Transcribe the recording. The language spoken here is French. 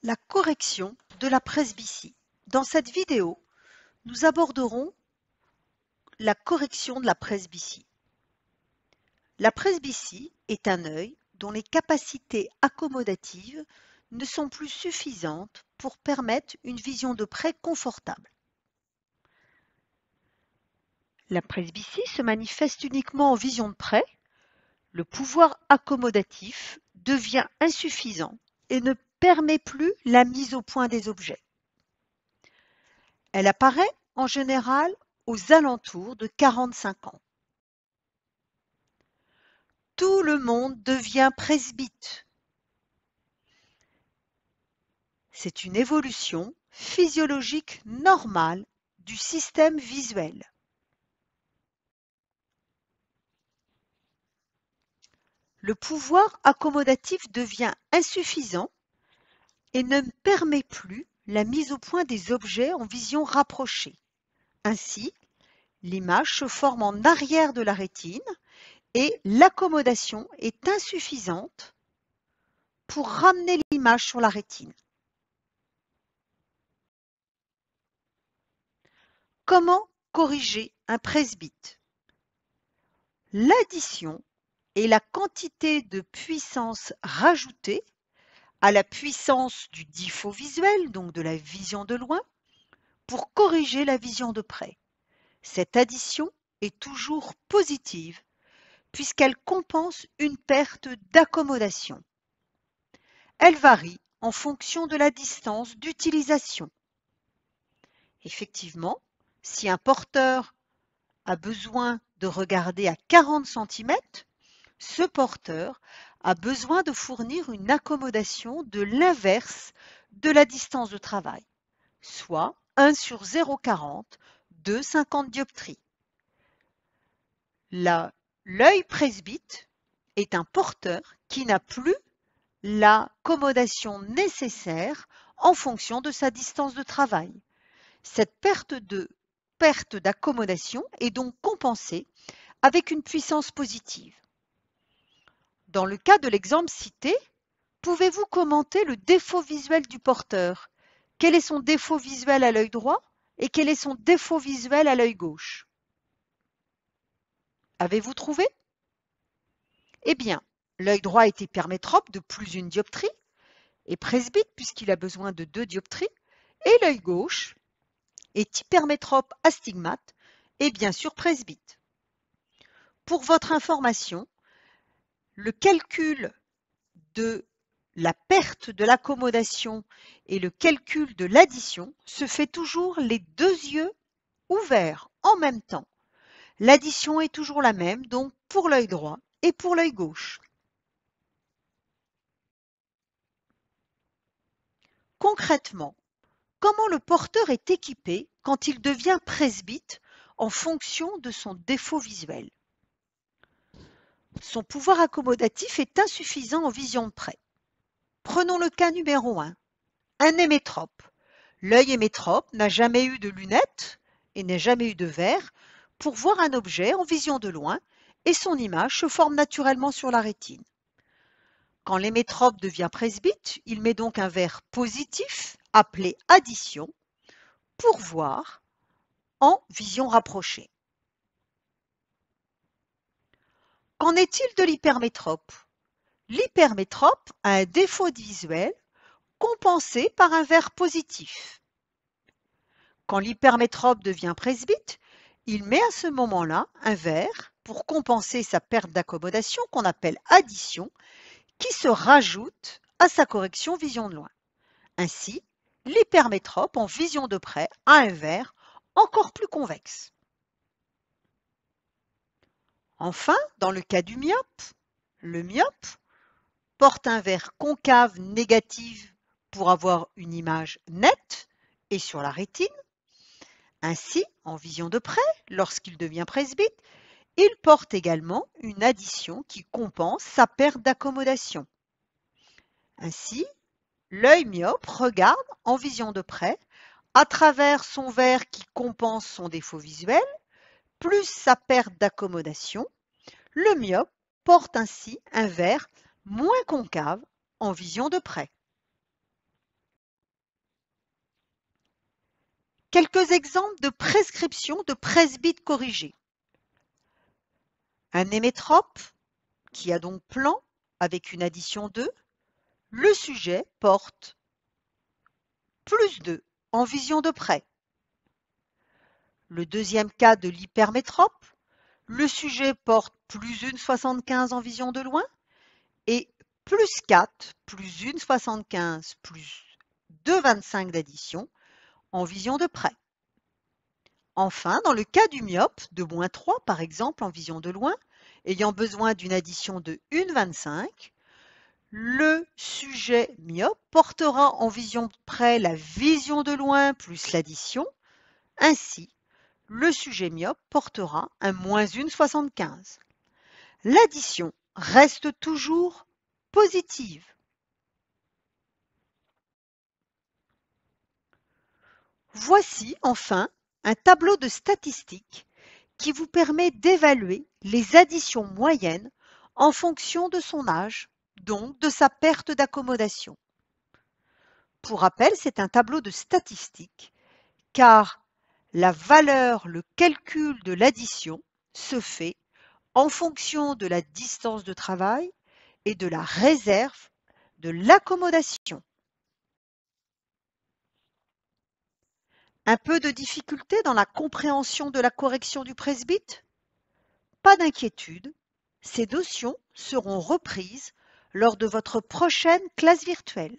La correction de la presbytie. Dans cette vidéo, nous aborderons la correction de la presbytie. La presbytie est un œil dont les capacités accommodatives ne sont plus suffisantes pour permettre une vision de près confortable. La presbytie se manifeste uniquement en vision de près. Le pouvoir accommodatif devient insuffisant et ne permet plus la mise au point des objets. Elle apparaît en général aux alentours de 45 ans. Tout le monde devient presbyte. C'est une évolution physiologique normale du système visuel. Le pouvoir accommodatif devient insuffisant et ne permet plus la mise au point des objets en vision rapprochée. Ainsi, l'image se forme en arrière de la rétine et l'accommodation est insuffisante pour ramener l'image sur la rétine. Comment corriger un presbyte? L'addition est la quantité de puissance rajoutée à la puissance du défaut visuel, donc de la vision de loin, pour corriger la vision de près. Cette addition est toujours positive puisqu'elle compense une perte d'accommodation. Elle varie en fonction de la distance d'utilisation. Effectivement, si un porteur a besoin de regarder à 40 cm, ce porteur a besoin de fournir une accommodation de l'inverse de la distance de travail, soit 1 sur 0,40 de 50 dioptries. L'œil presbyte est un porteur qui n'a plus l'accommodation nécessaire en fonction de sa distance de travail. Cette perte d'accommodation est donc compensée avec une puissance positive. Dans le cas de l'exemple cité, pouvez-vous commenter le défaut visuel du porteur? Quel est son défaut visuel à l'œil droit et quel est son défaut visuel à l'œil gauche? Avez-vous trouvé? Eh bien, l'œil droit est hypermétrope de plus une dioptrie et presbyte puisqu'il a besoin de 2 dioptries, et l'œil gauche est hypermétrope astigmate et bien sûr presbyte. Pour votre information, le calcul de la perte de l'accommodation et le calcul de l'addition se fait toujours les 2 yeux ouverts en même temps. L'addition est toujours la même, donc pour l'œil droit et pour l'œil gauche. Concrètement, comment le porteur est équipé quand il devient presbyte en fonction de son défaut visuel? Son pouvoir accommodatif est insuffisant en vision de près. Prenons le cas numéro 1, un hémétrope. L'œil hémétrope n'a jamais eu de lunettes et n'a jamais eu de verre pour voir un objet en vision de loin et son image se forme naturellement sur la rétine. Quand l'hémétrope devient presbyte, il met donc un verre positif appelé addition pour voir en vision rapprochée. Qu'en est-il de l'hypermétrope? L'hypermétrope a un défaut visuel compensé par un verre positif. Quand l'hypermétrope devient presbyte, il met à ce moment-là un verre pour compenser sa perte d'accommodation qu'on appelle addition, qui se rajoute à sa correction vision de loin. Ainsi, l'hypermétrope en vision de près a un verre encore plus convexe. Enfin, dans le cas du myope, le myope porte un verre concave négatif pour avoir une image nette et sur la rétine. Ainsi, en vision de près, lorsqu'il devient presbyte, il porte également une addition qui compense sa perte d'accommodation. Ainsi, l'œil myope regarde en vision de près à travers son verre qui compense son défaut visuel, plus sa perte d'accommodation. Le myope porte ainsi un verre moins concave en vision de près. Quelques exemples de prescription de presbyte corrigé. Un hémétrope, qui a donc plan avec une addition 2, le sujet porte plus 2 en vision de près. Le deuxième cas de l'hypermétrope, le sujet porte plus 1,75 en vision de loin et plus 4, plus 1,75 plus 2,25 d'addition en vision de près. Enfin, dans le cas du myope, de moins 3 par exemple en vision de loin, ayant besoin d'une addition de 1,25, le sujet myope portera en vision de près la vision de loin plus l'addition. Ainsi, le sujet myope portera un moins 1,75. L'addition reste toujours positive. Voici enfin un tableau de statistiques qui vous permet d'évaluer les additions moyennes en fonction de son âge, donc de sa perte d'accommodation. Pour rappel, c'est un tableau de statistiques car la valeur, le calcul de l'addition se fait en fonction de la distance de travail et de la réserve de l'accommodation. Un peu de difficulté dans la compréhension de la correction du presbyte? Pas d'inquiétude, ces notions seront reprises lors de votre prochaine classe virtuelle.